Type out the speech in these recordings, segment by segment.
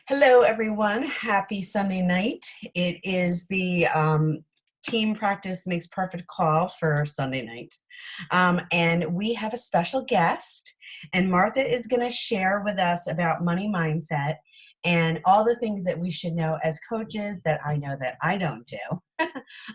Hello, everyone. Happy Sunday night. It is the Team Practice Makes Perfect call for Sunday night. And we have a special guest, and Martha is going to share with us about money mindset and all the things that we should know as coaches that I know that I don't do.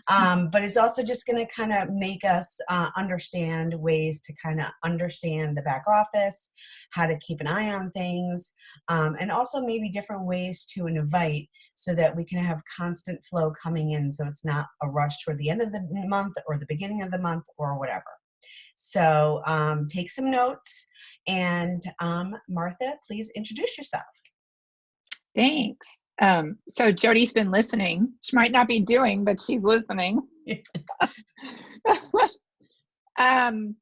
But it's also just going to kind of make us understand ways to kind of understand the back office, how to keep an eye on things, and also maybe different ways to invite so that we can have constant flow coming in so it's not a rush toward the end of the month or the beginning of the month or whatever. So take some notes, and Martha, please introduce yourself. Thanks. So Jody's been listening. She might not be doing, but she's listening. I'm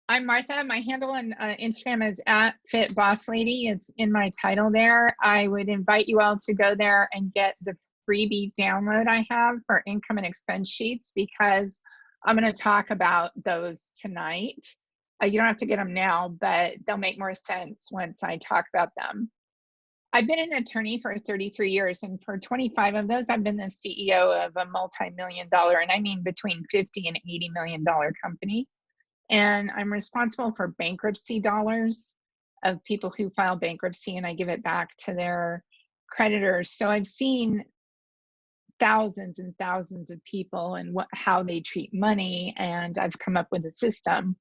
Martha. My handle on Instagram is @FitBossLady. It's in my title there. I would invite you all to go there and get the freebie download I have for income and expense sheets, because I'm going to talk about those tonight. You don't have to get them now, but they'll make more sense once I talk about them. I've been an attorney for 33 years, and for 25 of those, I've been the CEO of a multi-million-dollar, and I mean between $50 and $80 million company. And I'm responsible for bankruptcy dollars of people who file bankruptcy, and I give it back to their creditors. So I've seen thousands and thousands of people and how they treat money, and I've come up with a system.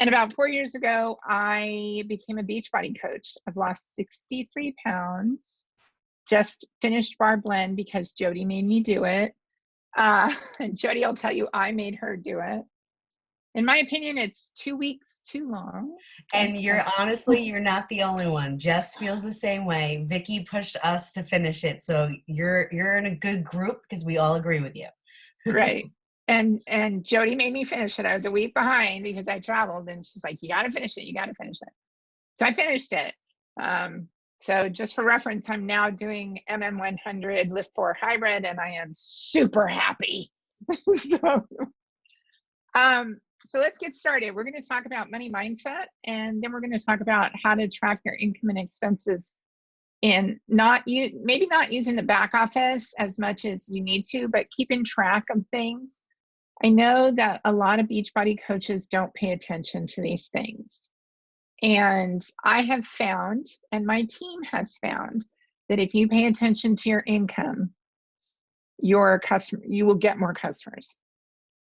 And about 4 years ago, I became a Beachbody coach. I've lost 63 pounds, just finished Bar Blend because Jody made me do it. And Jody will tell you I made her do it. In my opinion, it's 2 weeks too long. And you're not the only one. Jess feels the same way. Vicky pushed us to finish it. So you're in a good group because we all agree with you. Right. And Jody made me finish it. I was a week behind because I traveled, and she's like, you got to finish it. You got to finish it. So I finished it. So just for reference, I'm now doing MM100 Lift 4 Hybrid, and I am super happy. So let's get started. We're going to talk about money mindset, and then we're going to talk about how to track your income and expenses in maybe not using the back office as much as you need to, but keeping track of things. I know that a lot of Beachbody coaches don't pay attention to these things. And I have found, and my team has found, that if you pay attention to your income, you will get more customers.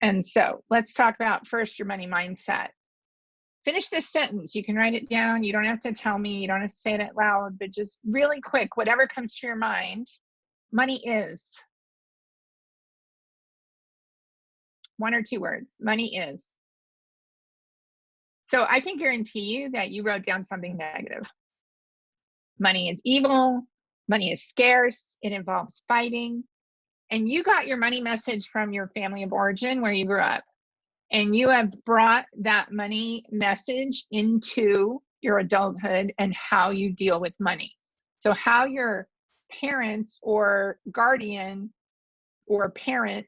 And so let's talk about first your money mindset. Finish this sentence. You can write it down. You don't have to tell me. You don't have to say it out loud, but just really quick, whatever comes to your mind. Money is. One or two words. Money is. So I can guarantee you that you wrote down something negative. Money is evil. Money is scarce. It involves fighting. And you got your money message from your family of origin where you grew up. And you have brought that money message into your adulthood and how you deal with money. So how your parents or guardian or parent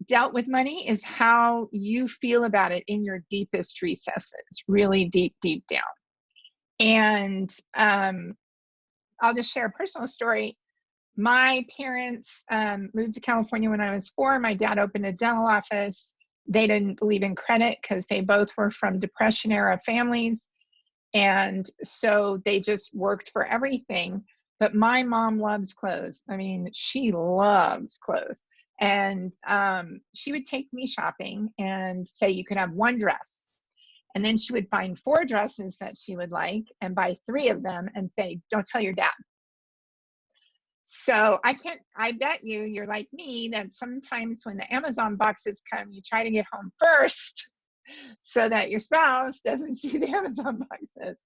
dealt with money is how you feel about it in your deepest recesses, really deep, deep down. And I'll just share a personal story. My parents moved to California when I was 4. My dad opened a dental office. They didn't believe in credit because they both were from Depression era families. And so they just worked for everything. But my mom loves clothes. I mean, she loves clothes. And she would take me shopping and say, you could have one dress. And then she would find 4 dresses that she would like and buy 3 of them and say, don't tell your dad. So I bet you're like me, that sometimes when the Amazon boxes come, you try to get home first so that your spouse doesn't see the Amazon boxes.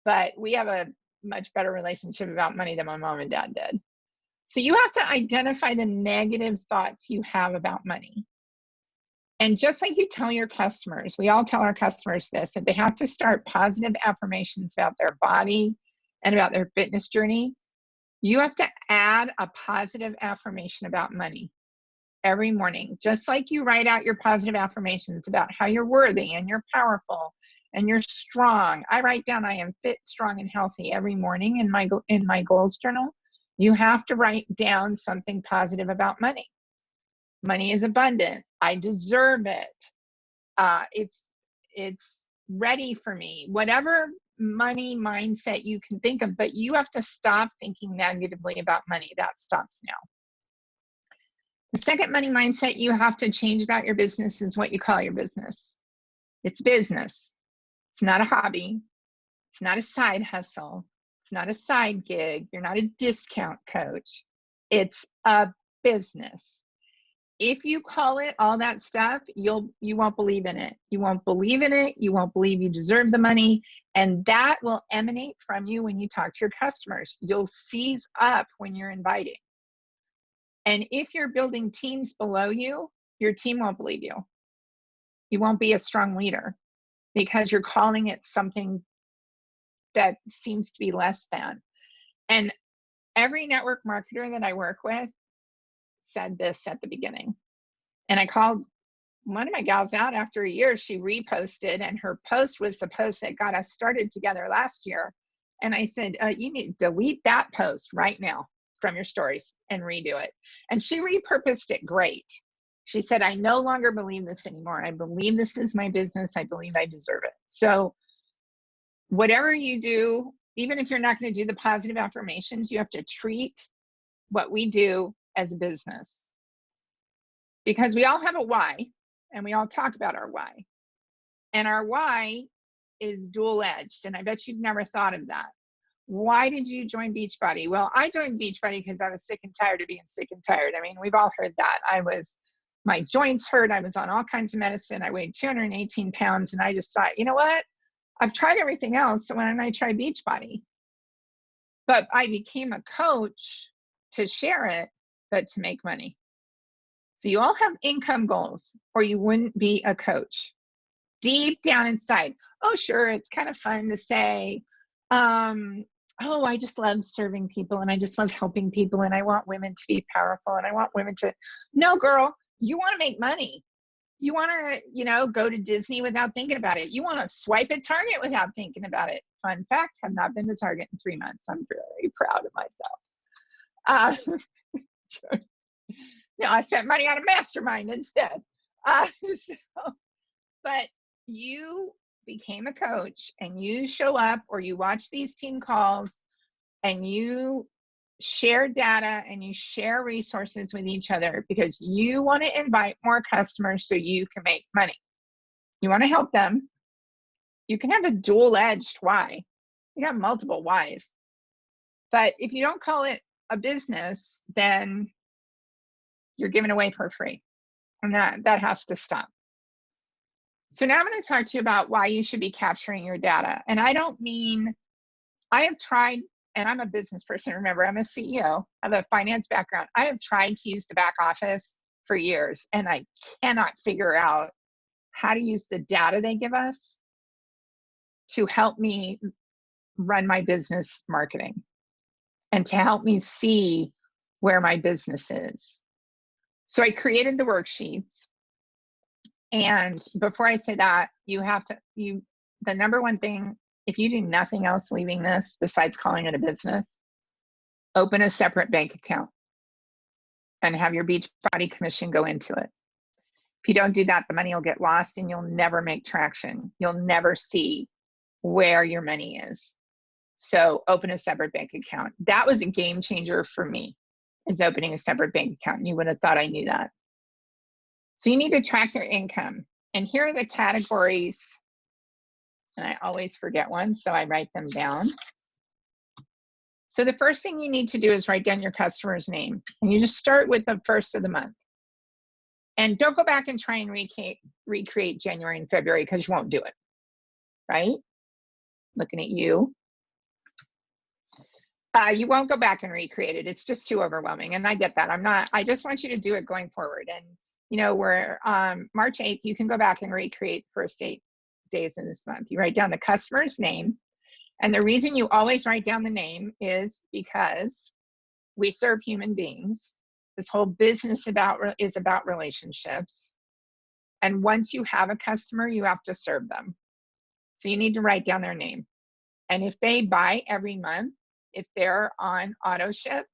But we have a much better relationship about money than my mom and dad did. So you have to identify the negative thoughts you have about money. And just like you tell your customers, we all tell our customers this, that they have to start positive affirmations about their body and about their fitness journey. You have to add a positive affirmation about money every morning, just like you write out your positive affirmations about how you're worthy and you're powerful and you're strong. I write down I am fit, strong, and healthy every morning in my goals journal. You have to write down something positive about money. Money is abundant. I deserve it. It's ready for me. Whatever money mindset you can think of, but you have to stop thinking negatively about money. That stops now. The second money mindset you have to change about your business is what you call your business. It's business. It's not a hobby. It's not a side hustle. It's not a side gig. You're not a discount coach. It's a business. If you call it all that stuff, you won't believe in it. You won't believe in it. You won't believe you deserve the money. And that will emanate from you when you talk to your customers. You'll seize up when you're inviting. And if you're building teams below you, your team won't believe you. You won't be a strong leader because you're calling it something that seems to be less than. And every network marketer that I work with said this at the beginning. And I called one of my gals out after a year. She reposted, and her post was the post that got us started together last year. And I said, you need to delete that post right now from your stories and redo it. And she repurposed it great. She said, I no longer believe this anymore. I believe this is my business. I believe I deserve it. So whatever you do, even if you're not going to do the positive affirmations, you have to treat what we do as a business. Because we all have a why, and we all talk about our why. And our why is dual-edged, and I bet you've never thought of that. Why did you join Beachbody? Well, I joined Beachbody because I was sick and tired of being sick and tired. I mean, we've all heard that. My joints hurt. I was on all kinds of medicine. I weighed 218 pounds, and I just thought, you know what? I've tried everything else, so why don't I try Beachbody? But I became a coach to share it, but to make money. So you all have income goals, or you wouldn't be a coach. Deep down inside, oh, sure, it's kind of fun to say, oh, I just love serving people, and I just love helping people, and I want women to be powerful, and I want women to, no, girl, you want to make money. You want to, go to Disney without thinking about it. You want to swipe at Target without thinking about it. Fun fact, have not been to Target in 3 months. I'm very proud of myself. No, I spent money on a mastermind instead. But you became a coach, and you show up, or you watch these team calls, and you share data, and you share resources with each other because you want to invite more customers so you can make money. You want to help them. You can have a dual-edged why. You have multiple whys. But if you don't call it a business, then you're giving away for free. And that has to stop. So now I'm going to talk to you about why you should be capturing your data. And I don't mean, I have tried, and I'm a business person. Remember, I'm a CEO. I have a finance background. I have tried to use the back office for years, and I cannot figure out how to use the data they give us to help me run my business marketing and to help me see where my business is. So I created the worksheets. And before I say that, the number one thing, if you do nothing else leaving this besides calling it a business, open a separate bank account and have your Beachbody commission go into it. If you don't do that, the money will get lost and you'll never make traction. You'll never see where your money is. So open a separate bank account. That was a game changer for me, is opening a separate bank account. And you would have thought I knew that. So you need to track your income. And here are the categories. And I always forget one, so I write them down. So the first thing you need to do is write down your customer's name. And you just start with the first of the month. And don't go back and try and recreate January and February, because you won't do it, right? Looking at you. You won't go back and recreate it. It's just too overwhelming. And I get that. I just want you to do it going forward. And we're March 8th, you can go back and recreate first 8 days in this month. You write down the customer's name. And the reason you always write down the name is because we serve human beings. This whole business is about relationships. And once you have a customer, you have to serve them. So you need to write down their name. And if they buy every month, if they're on auto ship,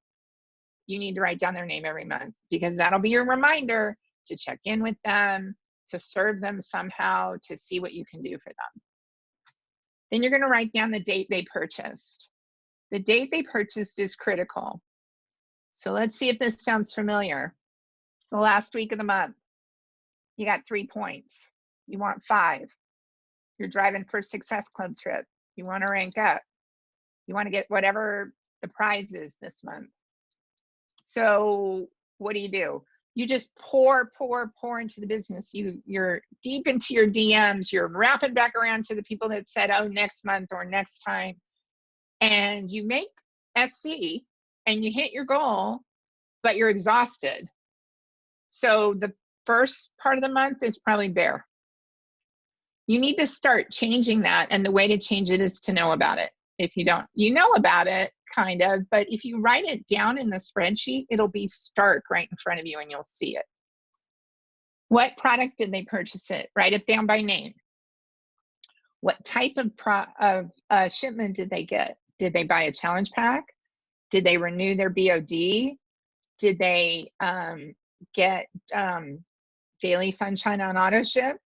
you need to write down their name every month, because that'll be your reminder to check in with them, to serve them somehow, to see what you can do for them. Then you're going to write down the date they purchased. The date they purchased is critical. So let's see if this sounds familiar. It's the last week of the month. You got 3 points. You want 5. You're driving for a Success Club trip. You want to rank up. You want to get whatever the prize is this month. So what do? You just pour into the business. You're deep into your DMs. You're wrapping back around to the people that said, oh, next month or next time. And you make SC and you hit your goal, but you're exhausted. So the first part of the month is probably bare. You need to start changing that. And the way to change it is to know about it. If you don't, you know about it, kind of, but if you write it down in the spreadsheet, it'll be stark right in front of you and you'll see it. What product did they purchase it? Write it down by name. What type of shipment did they get? Did they buy a challenge pack? Did they renew their BOD? Did they get Daily Sunshine on auto ship?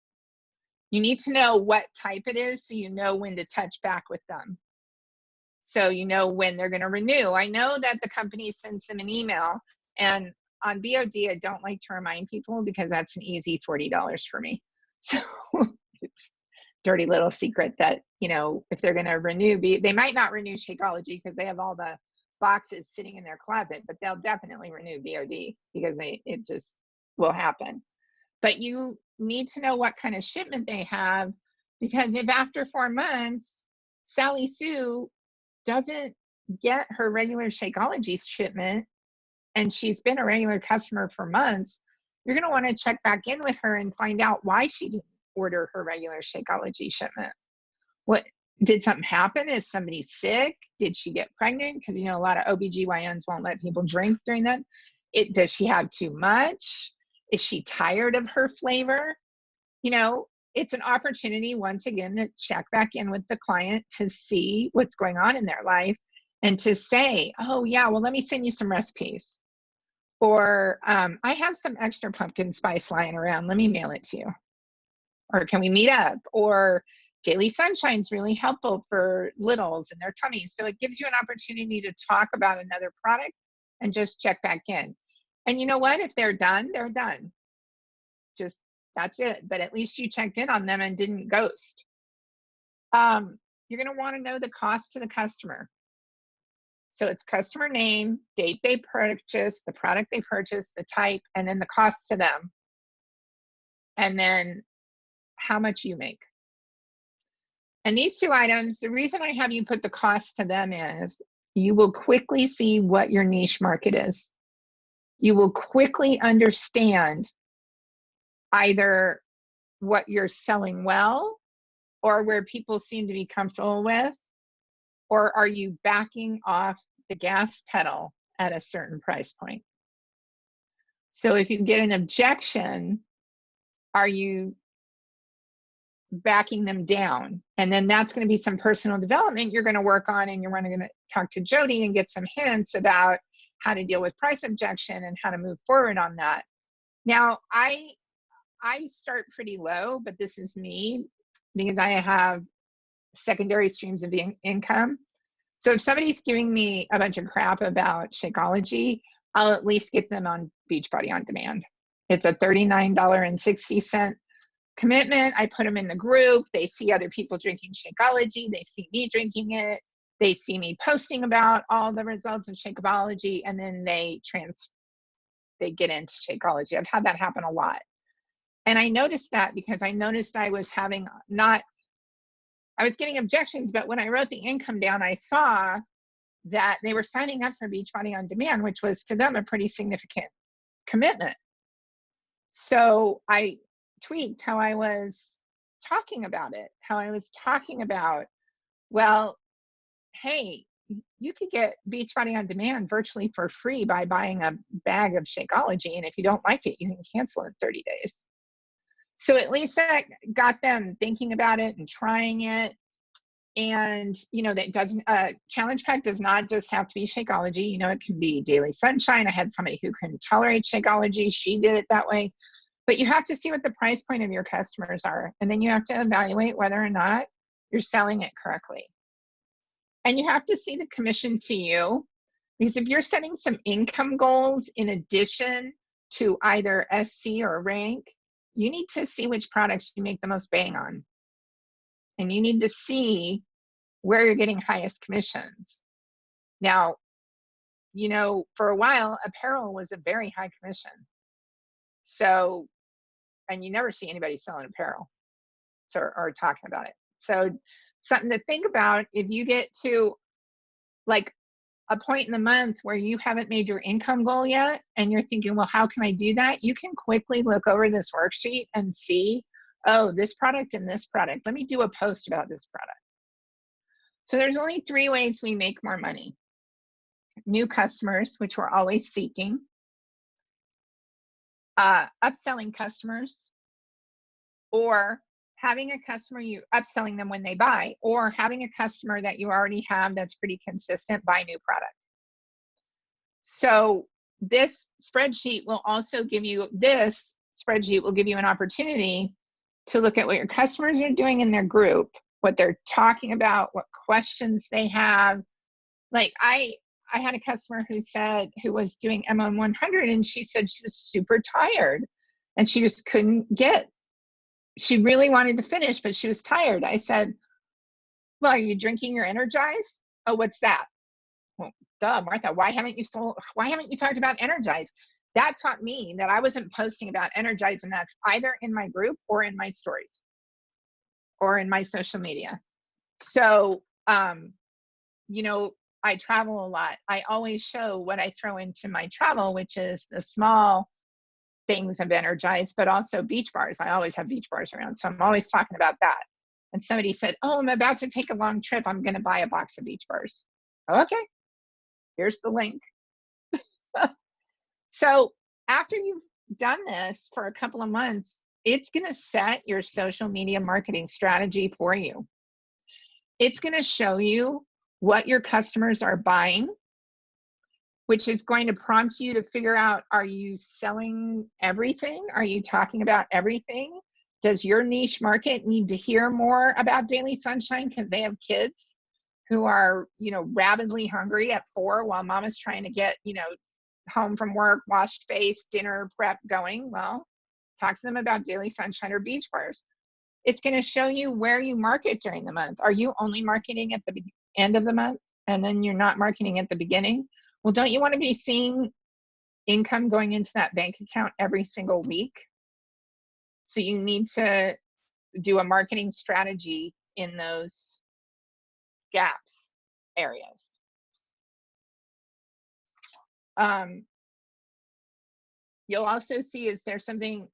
You need to know what type it is so you know when to touch back with them. So you know when they're going to renew. I know that the company sends them an email, and on BOD, I don't like to remind people because that's an easy $40 for me. So it's dirty little secret that, you know, if they're going to renew, they might not renew Shakeology because they have all the boxes sitting in their closet, but they'll definitely renew BOD because it just will happen. But you need to know what kind of shipment they have, because if after 4 months, Sally Sue doesn't get her regular Shakeology shipment and she's been a regular customer for months, you're going to want to check back in with her and find out why she didn't order her regular Shakeology shipment. What did something happen? Is somebody sick? Did she get pregnant? Because, you know, a lot of OBGYNs won't let people drink during that. Does she have too much? Is she tired of her flavor? You know, it's an opportunity, once again, to check back in with the client to see what's going on in their life and to say, oh, yeah, well, let me send you some recipes. Or I have some extra pumpkin spice lying around. Let me mail it to you. Or can we meet up? Or Daily Sunshine's really helpful for littles and their tummies. So it gives you an opportunity to talk about another product and just check back in. And you know what? If they're done, they're done. Just that's it. But at least you checked in on them and didn't ghost. You're going to want to know the cost to the customer. So it's customer name, date they purchased, the product they purchased, the type, and then the cost to them. And then how much you make. And these 2 items, the reason I have you put the cost to them is you will quickly see what your niche market is. You will quickly understand either what you're selling well or where people seem to be comfortable with, or are you backing off the gas pedal at a certain price point? So if you get an objection, are you backing them down? And then that's going to be some personal development you're going to work on, and you're going to talk to Jody and get some hints about how to deal with price objection and how to move forward on that. Now, I start pretty low, but this is me because I have secondary streams of income. So if somebody's giving me a bunch of crap about Shakeology, I'll at least get them on Beachbody On Demand. It's a $39.60 commitment. I put them in the group. They see other people drinking Shakeology. They see me drinking it. They see me posting about all the results of Shakeology, and then they get into Shakeology. I've had that happen a lot. And I noticed that because I noticed I was getting objections, but when I wrote the income down, I saw that they were signing up for Beachbody On Demand, which was to them a pretty significant commitment. So I tweaked how I was talking about it, well, hey, you could get Beachbody On Demand virtually for free by buying a bag of Shakeology. And if you don't like it, you can cancel in 30 days. So at least that got them thinking about it and trying it. And, that doesn't, Challenge Pack does not just have to be Shakeology. It can be Daily Sunshine. I had somebody who couldn't tolerate Shakeology. She did it that way. But you have to see what the price point of your customers are. And then you have to evaluate whether or not you're selling it correctly. And you have to see the commission to you. Because if you're setting some income goals in addition to either SC or rank, you need to see which products you make the most bang on. And you need to see where you're getting highest commissions. Now, for a while, apparel was a very high commission. So, and you never see anybody selling apparel or talking about it. So something to think about if you get to like a point in the month where you haven't made your income goal yet and you're thinking, well, how can I do that? You can quickly look over this worksheet and see, oh, this product and this product. Let me do a post about this product. So there's only 3 ways we make more money. New customers, which we're always seeking. Upselling customers, or having a customer, you upselling them when they buy, or having a customer that you already have that's pretty consistent, buy new product. So this spreadsheet will give you an opportunity to look at what your customers are doing in their group, what they're talking about, what questions they have. Like I had a customer who was doing MM100, and she said she was super tired and she just she really wanted to finish, but she was tired. I said, well, are you drinking your Energize? Oh, what's that? Well, duh, Martha, why haven't you talked about Energize? That taught me that I wasn't posting about Energize enough either in my group or in my stories or in my social media. So, I travel a lot. I always show what I throw into my travel, which is the small things of Energize, but also beach bars. I always have beach bars around. So I'm always talking about that. And somebody said, oh, I'm about to take a long trip. I'm going to buy a box of beach bars. Okay, here's the link. So after you've done this for a couple of months, it's going to set your social media marketing strategy for you. It's going to show you what your customers are buying, which is going to prompt you to figure out, are you selling everything? Are you talking about everything? Does your niche market need to hear more about Daily Sunshine because they have kids who are, rabidly hungry at 4 while mama's trying to get, home from work, washed face, dinner prep going? Well, talk to them about Daily Sunshine or beach bars. It's going to show you where you market during the month. Are you only marketing at the end of the month and then you're not marketing at the beginning? Well, don't you want to be seeing income going into that bank account every single week? So you need to do a marketing strategy in those gaps areas. You'll also see,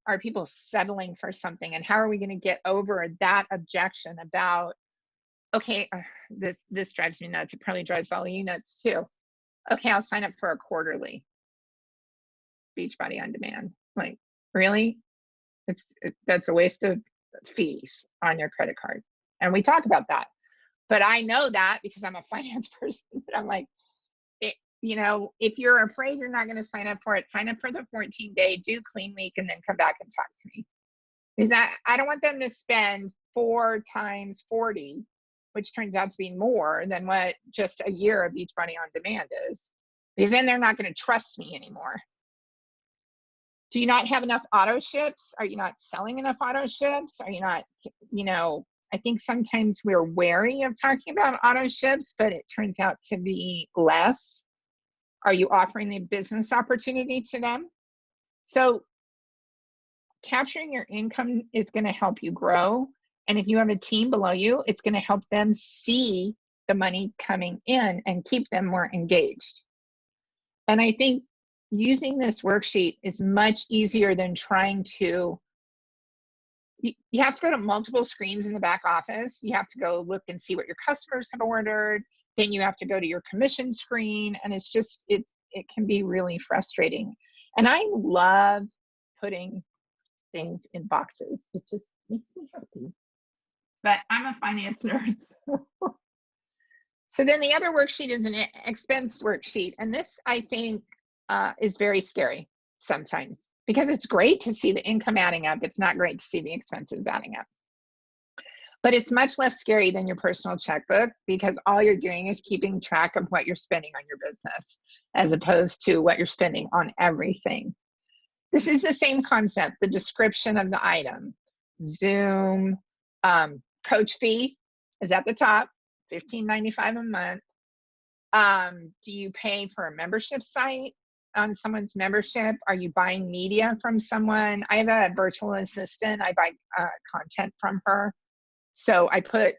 are people settling for something? And how are we going to get over that objection about, okay, this drives me nuts. It probably drives all of you nuts too. Okay, I'll sign up for a quarterly Beachbody on demand. Like, really? That's a waste of fees on your credit card. And we talk about that. But I know that because I'm a finance person. But I'm like, if you're afraid you're not going to sign up for it, sign up for the 14-day, do clean week, and then come back and talk to me. Because I don't want them to spend 4 times 40, which turns out to be more than what just a year of Beachbody on demand is. Because then they're not going to trust me anymore. Do you not have enough auto ships? Are you not selling enough auto ships? Are you not, I think sometimes we're wary of talking about auto ships, but it turns out to be less. Are you offering the business opportunity to them? So capturing your income is going to help you grow. And if you have a team below you, it's going to help them see the money coming in and keep them more engaged. And I think using this worksheet is much easier than trying to, you have to go to multiple screens in the back office. You have to go look and see what your customers have ordered. Then you have to go to your commission screen. And it's just, it can be really frustrating. And I love putting things in boxes. It just makes me happy. But I'm a finance nerd. So then the other worksheet is an expense worksheet. And this, I think, is very scary sometimes because it's great to see the income adding up. It's not great to see the expenses adding up. But it's much less scary than your personal checkbook because all you're doing is keeping track of what you're spending on your business as opposed to what you're spending on everything. This is the same concept, the description of the item. Zoom, coach fee is at the top, $15.95 a month. Do you pay for a membership site on someone's membership? Are you buying media from someone? I have a virtual assistant. I buy content from her. So I put,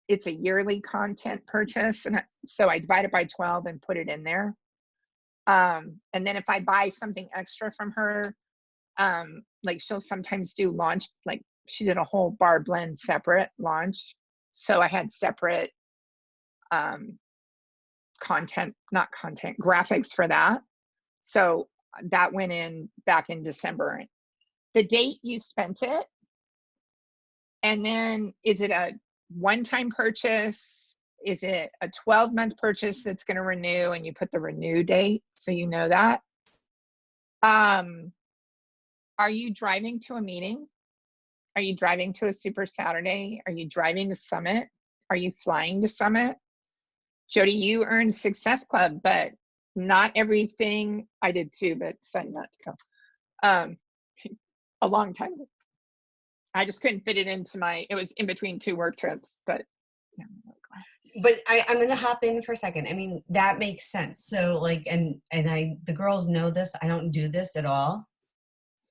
it's a yearly content purchase. And so I divide it by 12 and put it in there. And then if I buy something extra from her, like she'll sometimes do launch, like she did a whole bar blend separate launch. So I had separate graphics for that. So that went in back in December. The date you spent it, and then is it a one-time purchase? Is it a 12-month purchase that's going to renew and you put the renew date so you know that? Are you driving to a meeting? Are you driving to a Super Saturday? Are you driving to Summit? Are you flying to Summit? Jody, you earned Success Club, but not everything. I did too, but decided not to go. A long time ago. I just couldn't fit it into it was in between 2 work trips, but yeah. But I'm going to hop in for a second. I mean, that makes sense. So like, and the girls know this. I don't do this at all.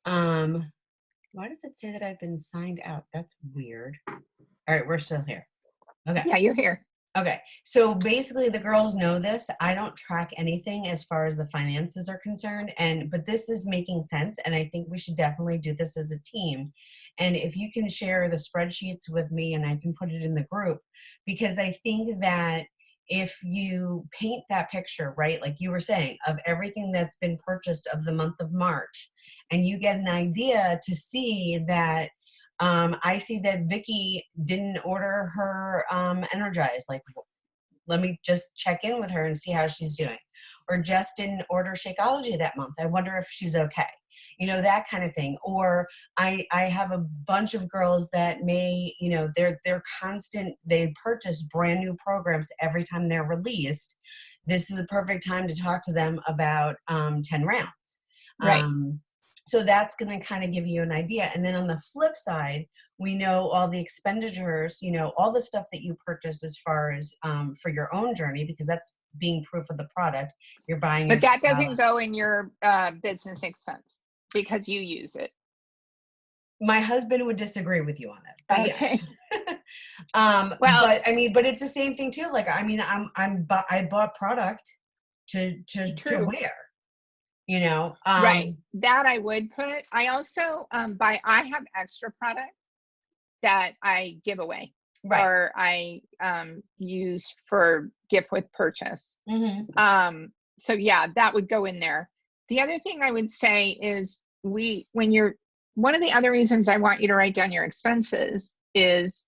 Why does it say that I've been signed out? That's weird. All right, we're still here. Okay. Yeah, you're here. Okay. So basically the girls know this. I don't track anything as far as the finances are concerned. But this is making sense. And I think we should definitely do this as a team. And if you can share the spreadsheets with me and I can put it in the group, because I think that if you paint that picture, right, like you were saying, of everything that's been purchased of the month of March, and you get an idea to see that I see that Vicky didn't order her Energize. Like, let me just check in with her and see how she's doing. Or Jess didn't order Shakeology that month. I wonder if she's okay. You know, that kind of thing. Or I have a bunch of girls that may, you know, they're constant. They purchase brand new programs every time they're released. This is a perfect time to talk to them about 10 rounds. Right. So that's going to kind of give you an idea. And then on the flip side, we know all the expenditures, you know, all the stuff that you purchase as far as for your own journey, because that's being proof of the product you're buying. But that doesn't go in your business expense because you use it. My husband would disagree with you on it. But okay. Yes. Well, but I mean, but it's the same thing too. Like, I mean, I bought product to wear. You know, right. That I would put. I also I have extra product that I give away, right, or I use for gift with purchase. mm-hmm. So yeah, that would go in there. The other thing I would say is one of the other reasons I want you to write down your expenses is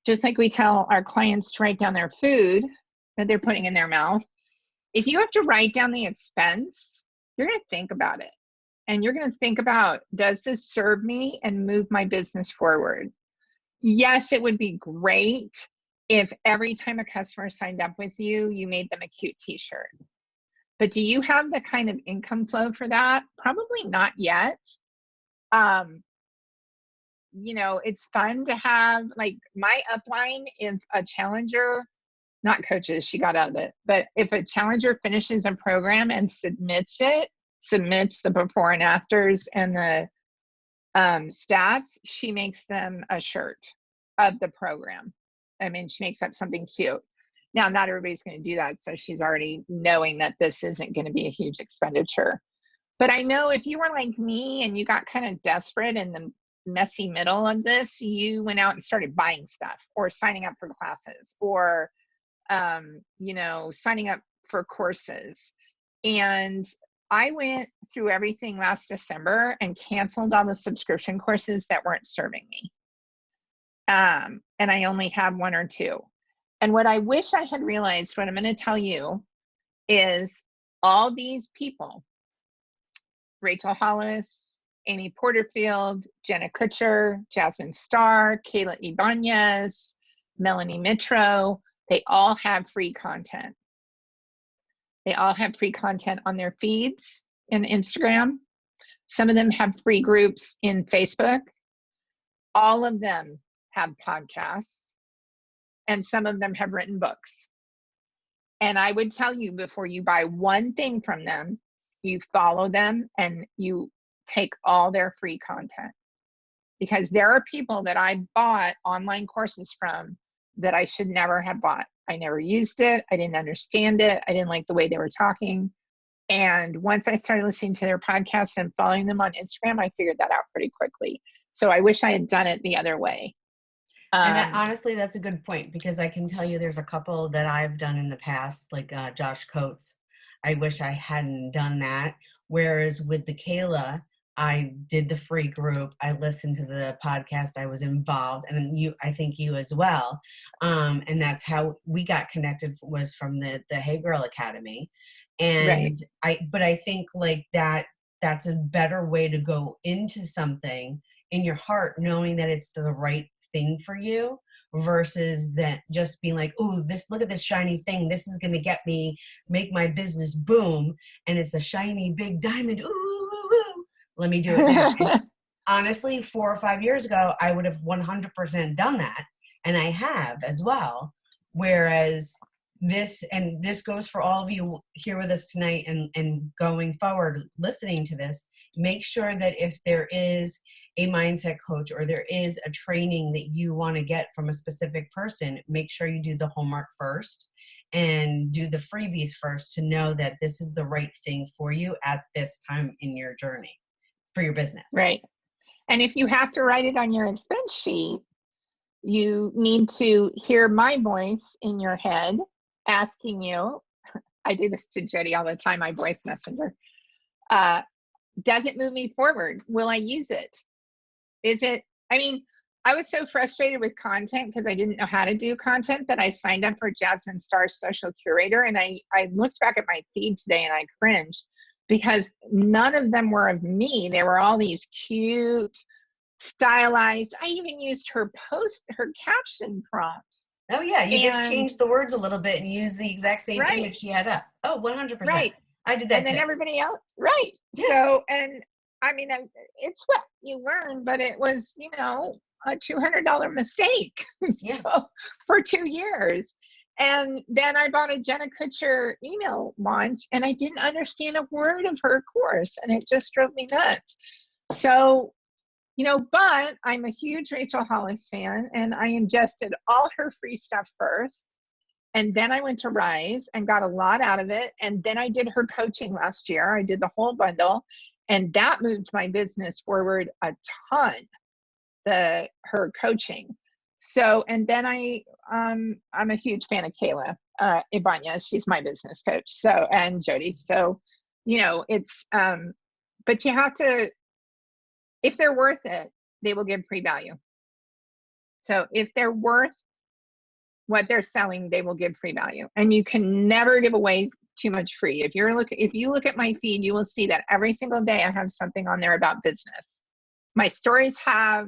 just like we tell our clients to write down their food that they're putting in their mouth. If you have to write down the expense, you're going to think about it. And you're going to think about, does this serve me and move my business forward? Yes, it would be great if every time a customer signed up with you, you made them a cute t-shirt. But do you have the kind of income flow for that? Probably not yet. You know, it's fun to have, like, my upline, if a challenger, not coaches, she got out of it, but if a challenger finishes a program and submits the before and afters and the stats, she makes them a shirt of the program. I mean, she makes up something cute. Now, not everybody's going to do that, so she's already knowing that this isn't going to be a huge expenditure. But I know if you were like me and you got kind of desperate in the messy middle of this, you went out and started buying stuff or signing up for classes or you know, signing up for courses. And I went through everything last December and canceled all the subscription courses that weren't serving me. And I only have one or two. And what I wish I had realized, what I'm going to tell you, is all these people, Rachel Hollis, Amy Porterfield, Jenna Kutcher, Jasmine Star, Kayla Ibanez, Melanie Mitro, they all have free content. They all have free content on their feeds in Instagram. Some of them have free groups in Facebook. All of them have podcasts, and some of them have written books. And I would tell you, before you buy one thing from them, you follow them and you take all their free content. Because there are people that I bought online courses from that I should never have bought. I never used it. I didn't understand it. I didn't like the way they were talking. And once I started listening to their podcasts and following them on Instagram, I figured that out pretty quickly. So I wish I had done it the other way. And honestly, that's a good point, because I can tell you there's a couple that I've done in the past, like Josh Coates. I wish I hadn't done that. Whereas with the Kayla, I did the free group. I listened to the podcast. I was involved, and I think you as well. And that's how we got connected, was from the Hey Girl Academy. And right. but I think like that's a better way to go into something in your heart, knowing that it's the right thing for you, versus that just being like, oh, look at this shiny thing, this is going to make my business boom, and it's a shiny big diamond, ooh, let me do it now. And honestly, 4 or 5 years ago, I would have 100% done that, and I have as well. Whereas this goes for all of you here with us tonight and going forward listening to this, make sure that if there is a mindset coach or there is a training that you want to get from a specific person, make sure you do the homework first and do the freebies first, to know that this is the right thing for you at this time in your journey for your business. Right. And if you have to write it on your expense sheet, you need to hear my voice in your head asking you, I do this to Jody all the time, my voice messenger, does it move me forward? Will I use it? I was so frustrated with content because I didn't know how to do content that I signed up for Jasmine Star's social curator. And I looked back at my feed today and I cringed, because none of them were of me. They were all these cute, stylized. I even used her caption prompts. Oh yeah, you just changed the words a little bit and used the exact same image she had up. Oh, 100%. Right. I did that and then too. Everybody else, right. Yeah. So, and I mean, it's what you learn, but it was, a $200 mistake. Yeah. So, for 2 years. And then I bought a Jenna Kutcher email launch, and I didn't understand a word of her course, and it just drove me nuts. So, but I'm a huge Rachel Hollis fan, and I ingested all her free stuff first. And then I went to Rise and got a lot out of it. And then I did her coaching last year. I did the whole bundle, and that moved my business forward a ton, her coaching. So, and then I'm a huge fan of Kayla Ibanez. She's my business coach. So, and Jody. So, it's, but you have to, if they're worth it, they will give free value. So if they're worth what they're selling, they will give free value. And you can never give away too much free. If you look at my feed, you will see that every single day I have something on there about business. My stories have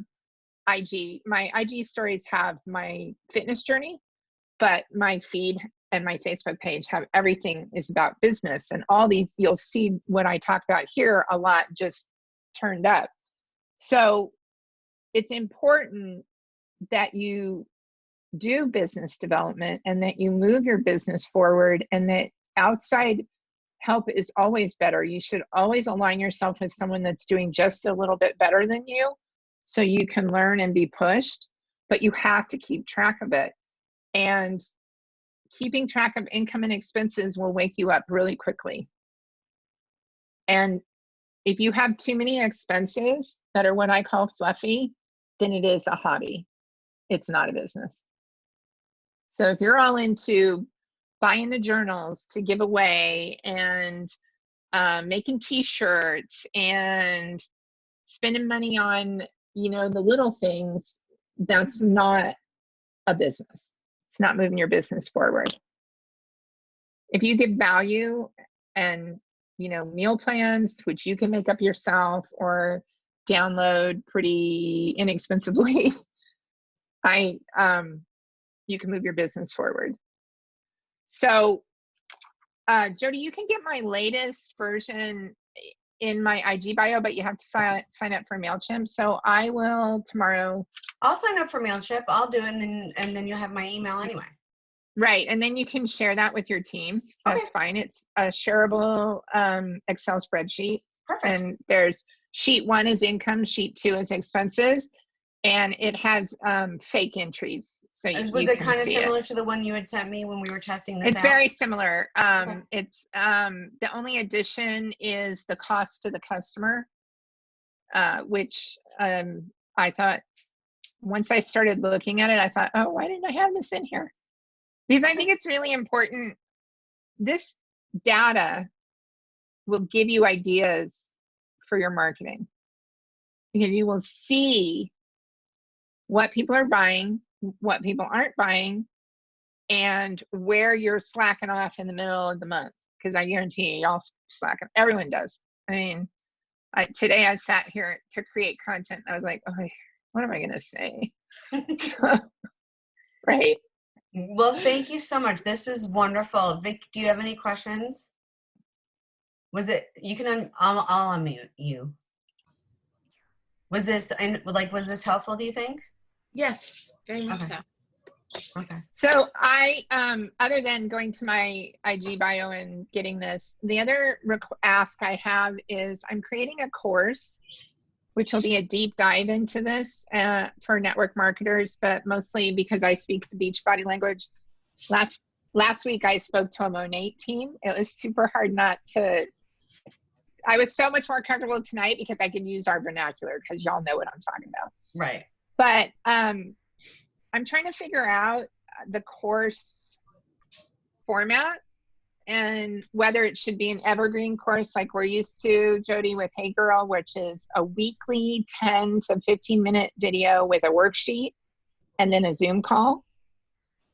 my IG stories have my fitness journey, but my feed and my Facebook page have everything is about business. And all these, you'll see what I talk about here a lot just turned up. So it's important that you do business development and that you move your business forward, and that outside help is always better. You should always align yourself with someone that's doing just a little bit better than you, so you can learn and be pushed, but you have to keep track of it. And keeping track of income and expenses will wake you up really quickly. And if you have too many expenses that are what I call fluffy, then it is a hobby. It's not a business. So if you're all into buying the journals to give away and making t-shirts and spending money on, the little things, that's not a business. It's not moving your business forward. If you give value and, meal plans, which you can make up yourself or download pretty inexpensively, you can move your business forward. So, Jody, you can get my latest version in my IG bio, but you have to sign up for MailChimp. So I will tomorrow. I'll sign up for MailChimp. I'll do it, and then you'll have my email anyway. Right. And then you can share that with your team. That's fine. It's a shareable Excel spreadsheet. Perfect. And there's sheet 1 is income, sheet 2 is expenses, and it has fake entries. So was it kind of similar to the one you had sent me when we were testing this out? It's very similar. It's the only addition is the cost to the customer, which I thought, once I started looking at it, I thought, oh, why didn't I have this in here? Because I think it's really important. This data will give you ideas for your marketing, because you will see what people are buying, what people aren't buying, and where you're slacking off in the middle of the month. Because I guarantee you, y'all slacking. Everyone does. I mean, today I sat here to create content. I was like, oh, what am I going to say? Right? Well, thank you so much. This is wonderful. Vic, do you have any questions? Was it, you can, I'll unmute you. Was this helpful, do you think? Yes, very much so. Okay. So I, other than going to my IG bio and getting this, the other ask I have is I'm creating a course, which will be a deep dive into this for network marketers, but mostly because I speak the Beachbody language. Last week I spoke to a Monat team. It was super hard not to. I was so much more comfortable tonight because I could use our vernacular, because y'all know what I'm talking about. Right. But I'm trying to figure out the course format and whether it should be an evergreen course like we're used to, Jody, with Hey Girl, which is a weekly 10 to 15 minute video with a worksheet and then a Zoom call,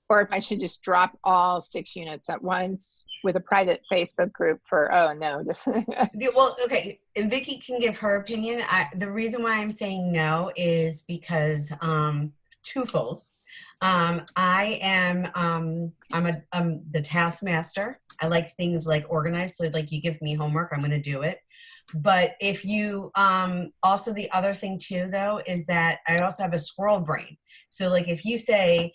or if I should just drop all 6 units at once with a private Facebook group for, Well, okay, and Vicki can give her opinion. The reason why I'm saying no is because twofold. I'm the taskmaster. I like things like organized. So like you give me homework, I'm going to do it. But if you, also the other thing too, though, is that I also have a squirrel brain. So like if you say,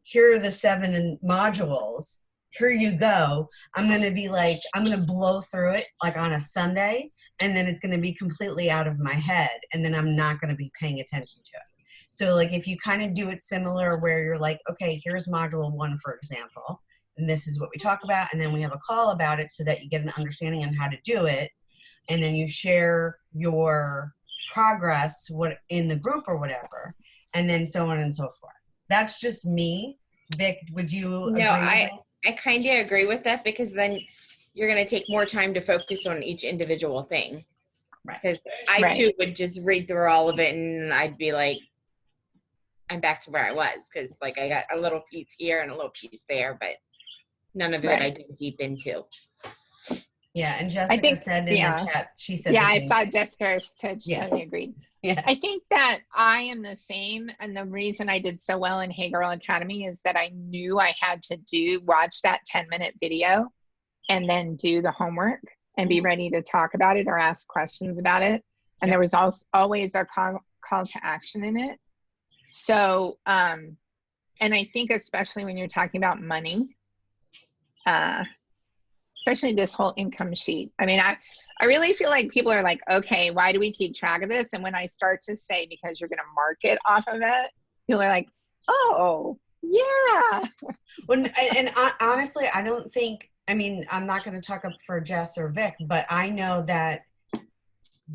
here are the 7 modules, here you go, I'm going to be like, I'm going to blow through it like on a Sunday, and then it's going to be completely out of my head, and then I'm not going to be paying attention to it. So like if you kind of do it similar where you're like, okay, here's module 1, for example, and this is what we talk about, and then we have a call about it so that you get an understanding on how to do it, and then you share your progress in the group or whatever, and then so on and so forth. That's just me. Vic, would you agree with that? I kind of agree with that, because then you're going to take more time to focus on each individual thing. Right. Because I too would just read through all of it and I'd be like, I'm back to where I was, because like I got a little piece here and a little piece there, but none of it I did deep into. Yeah, and Jessica said in the chat, she said I saw Jessica said she agreed. Yeah. I think that I am the same, and the reason I did so well in Hey Girl Academy is that I knew I had to watch that 10-minute video and then do the homework and be ready to talk about it or ask questions about it. And there was always a call to action in it. So, and I think especially when you're talking about money, especially this whole income sheet. I mean, I really feel like people are like, okay, why do we keep track of this? And when I start to say, because you're going to market off of it, people are like, oh, yeah. Honestly, I don't think, I mean, I'm not going to talk up for Jess or Vic, but I know that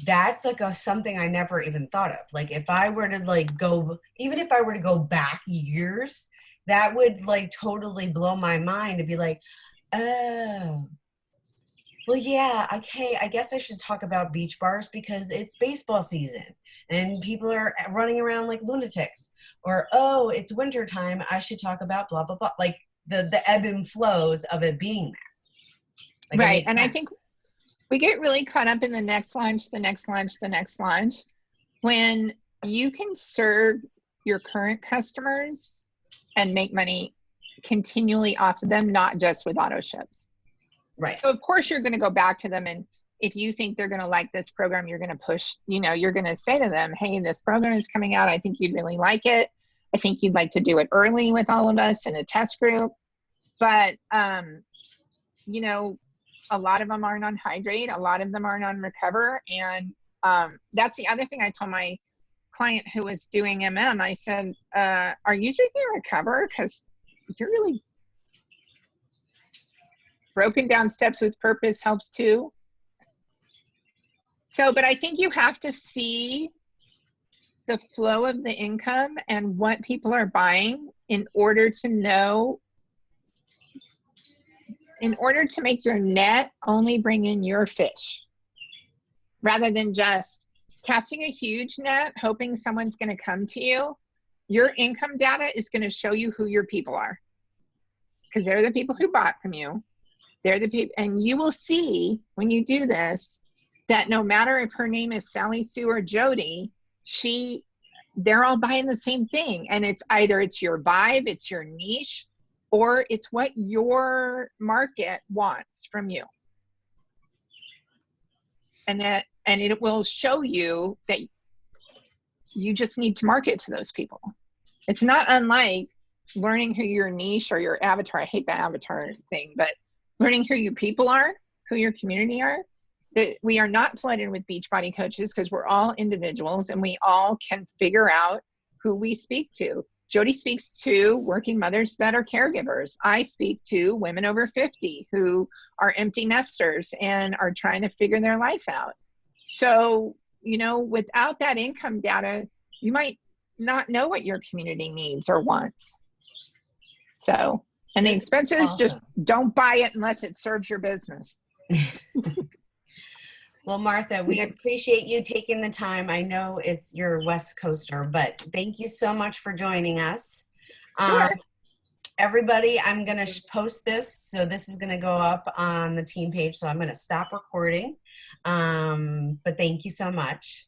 that's like something I never even thought of. Like if I were to even if I were to go back years, that would like totally blow my mind to be like, oh, Well, yeah, okay. I guess I should talk about beach bars because it's baseball season and people are running around like lunatics. Or, oh, it's winter time. I should talk about blah, blah, blah. Like the ebb and flows of it being there. Like it Right. makes And I sense. think we get really caught up in the next launch, the next launch, the next launch, when you can serve your current customers and make money continually off of them, not just with auto ships. Right. So of course you're going to go back to them, and if you think they're going to like this program, you're going to push, you're going to say to them, hey, this program is coming out. I think you'd really like it. I think you'd like to do it early with all of us in a test group. But, a lot of them aren't on Hydrate. A lot of them aren't on Recover. And that's the other thing I told my client who was doing MM. I said, are you drinking Recover? Because you're really broken down steps with purpose helps too. So, but I think you have to see the flow of the income and what people are buying in order to know, in order to make your net only bring in your fish, rather than just casting a huge net, hoping someone's going to come to you. Your income data is going to show you who your people are, because they're the people who bought from you. They're the people, and you will see when you do this that no matter if her name is Sally Sue or Jody, they're all buying the same thing. And it's either it's your vibe, it's your niche, or it's what your market wants from you. And it will show you that you just need to market to those people. It's not unlike learning who your niche or your avatar. I hate the avatar thing, but learning who your people are, who your community are. That we are not flooded with Beachbody coaches because we're all individuals and we all can figure out who we speak to. Jody speaks to working mothers that are caregivers. I speak to women over 50 who are empty nesters and are trying to figure their life out. So, without that income data, you might not know what your community needs or wants. So, and the expenses, just don't buy it unless it serves your business. Well, Martha, we appreciate you taking the time. I know you're a West Coaster, but thank you so much for joining us. Sure. Everybody, I'm going to post this. So this is going to go up on the team page. So I'm going to stop recording. But thank you so much.